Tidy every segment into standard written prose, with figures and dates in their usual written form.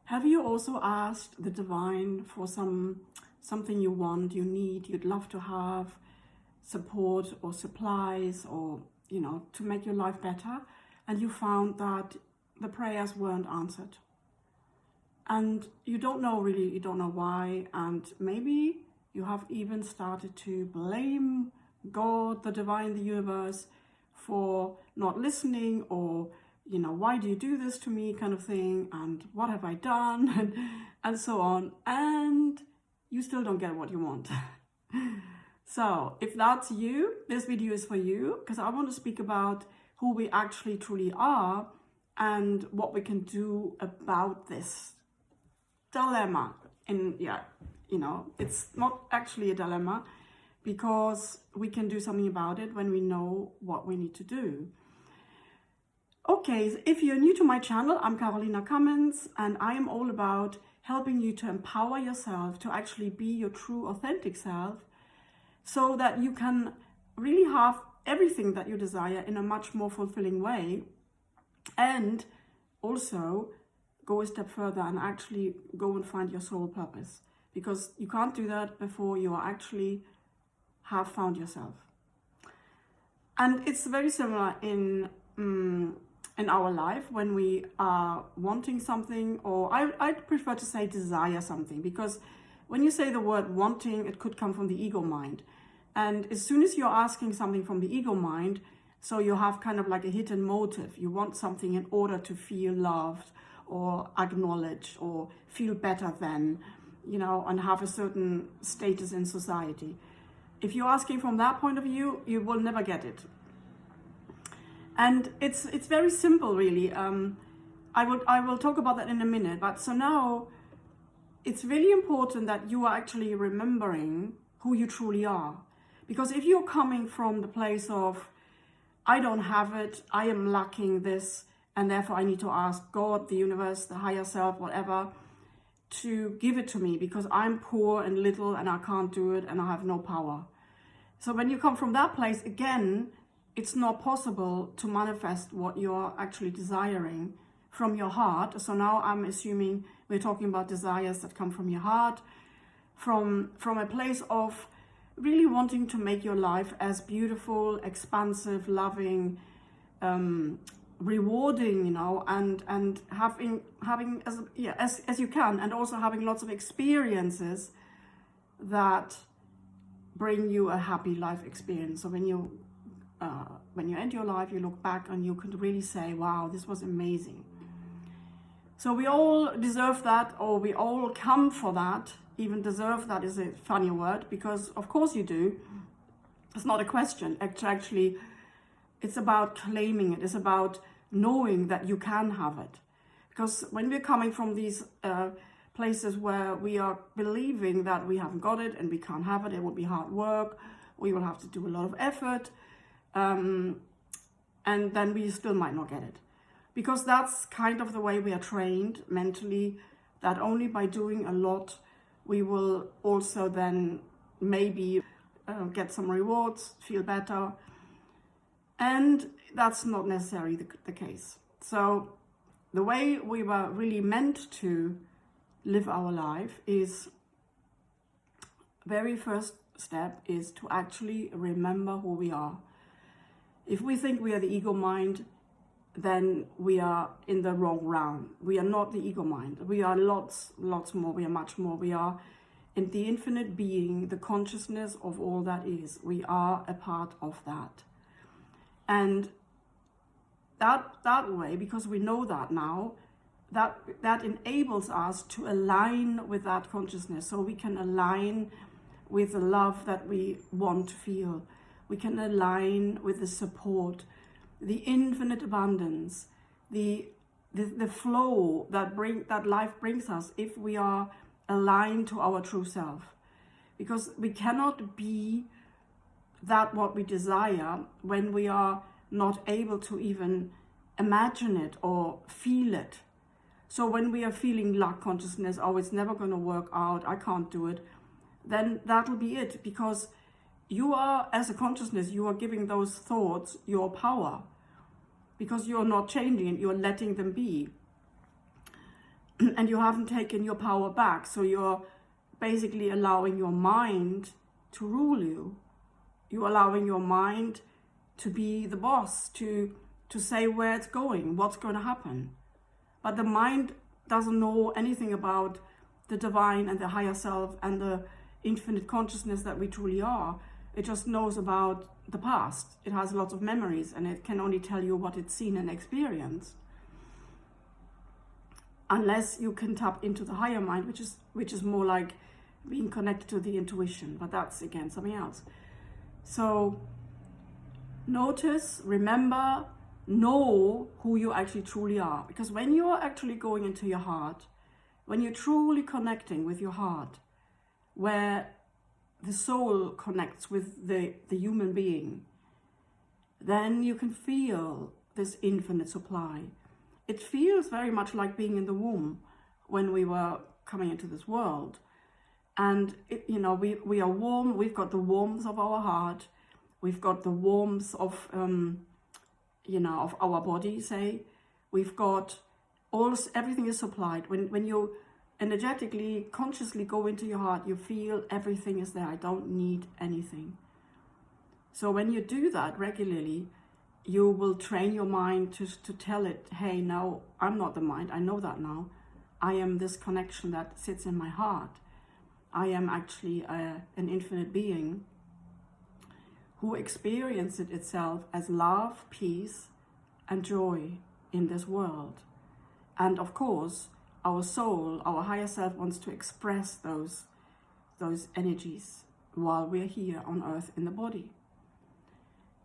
Have you also asked the divine for something you want, you need, you'd love to have, support or supplies, or, you know, to make your life better, and you found that the prayers weren't answered? And you don't know really, you don't know why, and maybe you have even started to blame God, the divine, the universe, for not listening, or, you know, why do you do this to me, kind of thing, and what have I done, and so on, and you still don't get what you want. So if that's you, this video is for you, because I want to speak about who we actually truly are and what we can do about this dilemma. And yeah, you know, it's not actually a dilemma, because we can do something about it when we know what we need to do. Okay, so if you're new to my channel, I'm Cummins, and I am all about helping you to empower yourself to actually be your true, authentic self, so that you can really have everything that you desire in a much more fulfilling way, and also go a step further and actually go and find your soul purpose, because you can't do that before you are actually have found yourself. And it's very similar in our life when we are wanting something, or I'd prefer to say desire something, because when you say the word wanting, it could come from the ego mind. And as soon as you're asking something from the ego mind, so you have kind of like a hidden motive. You want something in order to feel loved or acknowledged or feel better than, you know, and have a certain status in society. If you're asking from that point of view, you will never get it. And it's very simple, really. I will talk about that in a minute. But so now, it's really important that you are actually remembering who you truly are. Because if you're coming from the place of, I don't have it, I am lacking this, and therefore I need to ask God, the universe, the higher self, whatever, to give it to me, because I'm poor and little and I can't do it and I have no power. So when you come from that place, again, it's not possible to manifest what you're actually desiring from your heart. So now I'm assuming we're talking about desires that come from your heart, from a place of really wanting to make your life as beautiful, expansive, loving, rewarding, you know, and having as you can, and also having lots of experiences that bring you a happy life experience. So when you end your life, you look back and you could really say, wow, this was amazing. So we all deserve that, or we all come for that. Even deserve that is a funny word, because of course you do. It's not a question. Actually, it's about claiming it. It's about knowing that you can have it. Because when we're coming from these places where we are believing that we haven't got it and we can't have it, it will be hard work, we will have to do a lot of effort, and then we still might not get it. Because that's kind of the way we are trained mentally, that only by doing a lot we will also then maybe get some rewards, feel better, and that's not necessarily the case. So the way we were really meant to live our life is, very first step is to actually remember who we are. If we think we are the ego mind, then we are in the wrong round. We are not the ego mind. We are lots more. We are much more. We are in the infinite being, the consciousness of all that is. We are a part of that. And that way, because we know that now, that enables us to align with that consciousness, so we can align with the love that we want to feel. We can align with the support, the infinite abundance, the flow that life brings us if we are aligned to our true self. Because we cannot be that what we desire when we are not able to even imagine it or feel it. So when we are feeling lack consciousness, oh, it's never going to work out, I can't do it, then that'll be it. Because you are, as a consciousness, you are giving those thoughts your power. Because you're not changing it, you're letting them be. and you haven't taken your power back. So you're basically allowing your mind to rule you. You're allowing your mind to be the boss, to say where it's going, what's going to happen. But the mind doesn't know anything about the divine and the higher self and the infinite consciousness that we truly are. It just knows about the past. It has lots of memories, and it can only tell you what it's seen and experienced. Unless you can tap into the higher mind, which is more like being connected to the intuition, but that's again something else. So notice, remember, know who you actually truly are. Because when you're actually going into your heart, when you're truly connecting with your heart, where the soul connects with the human being, then you can feel this infinite supply. It feels very much like being in the womb when we were coming into this world. And we are warm. We've got the warmth of our heart. We've got the warmth of of our body. Say, we've got everything is supplied. When you energetically, consciously go into your heart, you feel everything is there. I don't need anything. So when you do that regularly, you will train your mind to tell it, hey, no, I'm not the mind. I know that now. I am this connection that sits in my heart. I am actually an infinite being who experiences itself as love, peace, and joy in this world. And of course, our soul, our higher self, wants to express those energies while we're here on earth in the body.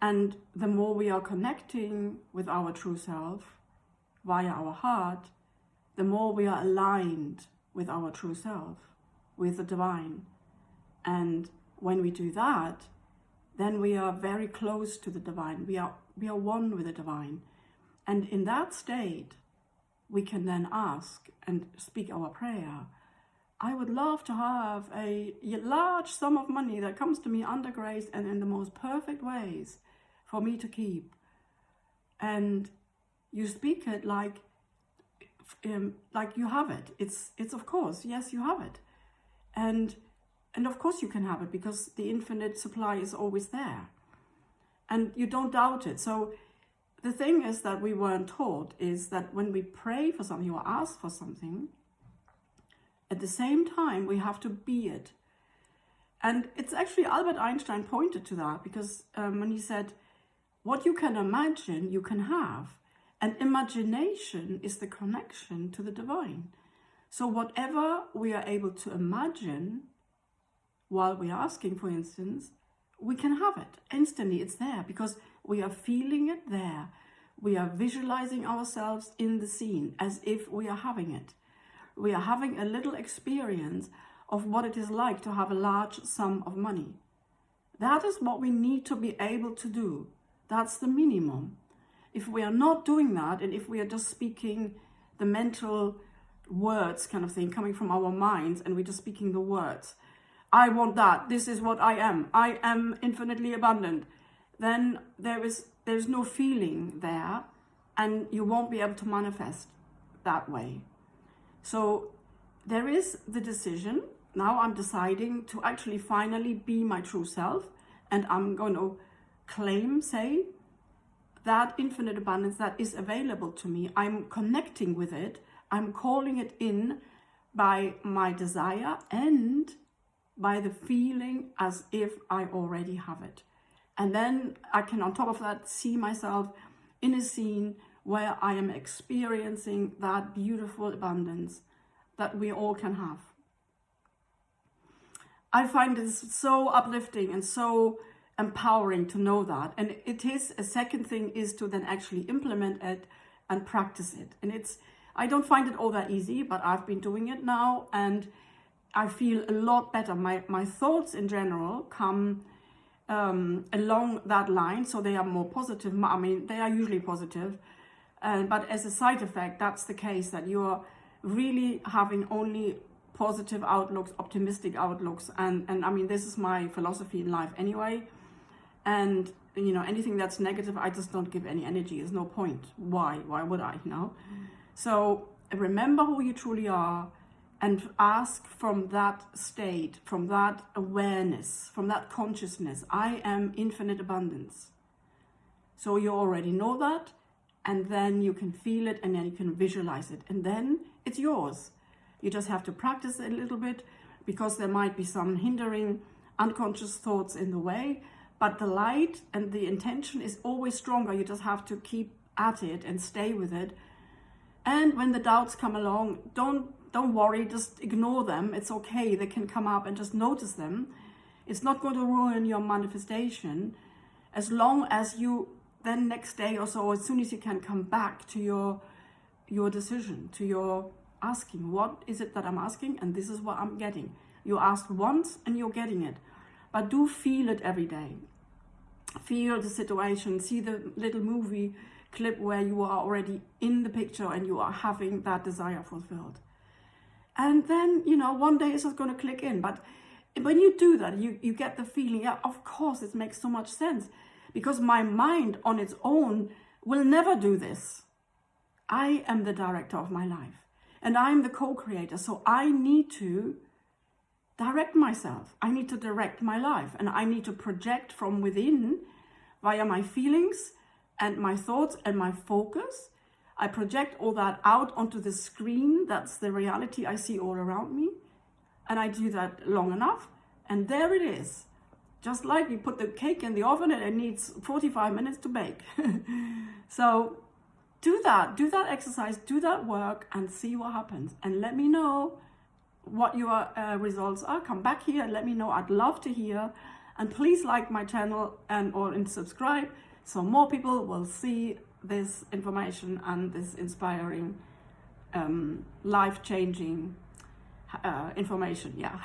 And the more we are connecting with our true self via our heart, the more we are aligned with our true self, with the divine. And when we do that, then we are very close to the divine. We are one with the divine. And in that state, we can then ask and speak our prayer. I would love to have a large sum of money that comes to me under grace and in the most perfect ways for me to keep. And you speak it like you have it. It's of course, yes, you have it. And of course you can have it, because the infinite supply is always there. And you don't doubt it. So the thing is that we weren't taught is that when we pray for something or ask for something, at the same time we have to be it. And it's actually Albert Einstein pointed to that, because when he said, what you can imagine, you can have. And imagination is the connection to the divine. So whatever we are able to imagine while we're asking, for instance, we can have it instantly. It's there because we are feeling it there. We are visualizing ourselves in the scene as if we are having it. We are having a little experience of what it is like to have a large sum of money. That is what we need to be able to do. That's the minimum. If we are not doing that, and if we are just speaking the mental words kind of thing coming from our minds, and we're just speaking the words, I want that, this is what I am infinitely abundant, then there's no feeling there, and you won't be able to manifest that way. So there is the decision. Now I'm deciding to actually finally be my true self, and I'm going to claim, say, that infinite abundance that is available to me. I'm connecting with it. I'm calling it in by my desire and by the feeling as if I already have it. And then I can, on top of that, see myself in a scene where I am experiencing that beautiful abundance that we all can have. I find this so uplifting and so empowering to know that. And it is, a second thing is to then actually implement it and practice it. And I don't find it all that easy, but I've been doing it now and I feel a lot better. My thoughts in general come along that line, so they are more positive. I mean, they are usually positive, but as a side effect, that's the case, that you're really having only positive outlooks, optimistic outlooks, and I mean, this is my philosophy in life anyway. And anything that's negative, I just don't give any energy. There's no point. Why would I? So remember who you truly are, and ask from that state, from that awareness, from that consciousness. I am infinite abundance. So you already know that, and then you can feel it, and then you can visualize it, and then it's yours. You just have to practice it a little bit, because there might be some hindering unconscious thoughts in the way, but the light and the intention is always stronger. You just have to keep at it and stay with it. And when the doubts come along, don't worry, just ignore them. It's okay, they can come up, and just notice them. It's not going to ruin your manifestation, as long as you then next day or so, as soon as you can, come back to your decision, to your asking. What is it that I'm asking? And this is what I'm getting. You asked once and you're getting it. But do feel it every day. Feel the situation. See the little movie clip where you are already in the picture and you are having that desire fulfilled. And then, you know, one day it's just going to click in. But when you do that, you get the feeling, yeah, of course, it makes so much sense. Because my mind on its own will never do this. I am the director of my life. And I'm the co-creator. So I need to direct myself. I need to direct my life. And I need to project from within via my feelings and my thoughts and my focus. I project all that out onto the screen. That's the reality I see all around me. And I do that long enough. And there it is. Just like you put the cake in the oven and it needs 45 minutes to bake. So do that exercise, do that work, and see what happens. And let me know what your results are. Come back here and let me know. I'd love to hear. And please like my channel and subscribe, so more people will see this information and this inspiring, life-changing information. Yeah.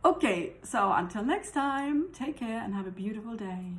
Okay, so until next time, take care and have a beautiful day.